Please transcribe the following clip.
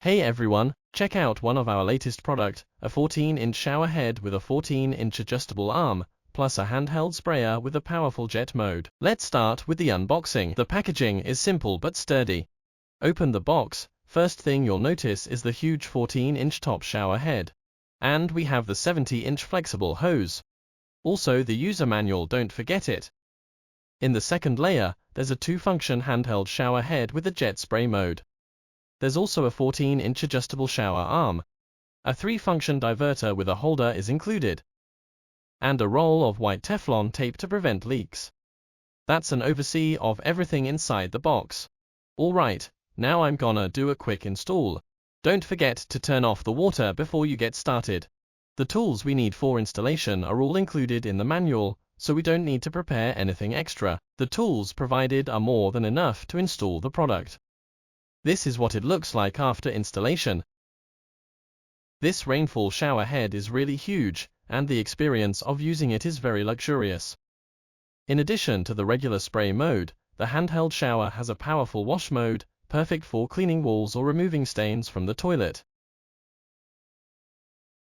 Hey everyone, check out one of our latest product, a 14-inch shower head with a 14-inch adjustable arm, plus a handheld sprayer with a powerful jet mode. Let's start with the unboxing. The packaging is simple but sturdy. Open the box, first thing you'll notice is the huge 14-inch top shower head. And we have the 70-inch flexible hose. Also the user manual, don't forget it. In the second layer, there's a 2-function handheld shower head with a jet spray mode. There's also a 14-inch adjustable shower arm. A 3-function diverter with a holder is included. And a roll of white Teflon tape to prevent leaks. That's an overview of everything inside the box. Alright, now I'm gonna do a quick install. Don't forget to turn off the water before you get started. The tools we need for installation are all included in the manual, so we don't need to prepare anything extra. The tools provided are more than enough to install the product. This is what it looks like after installation. This rainfall shower head is really huge, and the experience of using it is very luxurious. In addition to the regular spray mode, the handheld shower has a powerful wash mode, perfect for cleaning walls or removing stains from the toilet.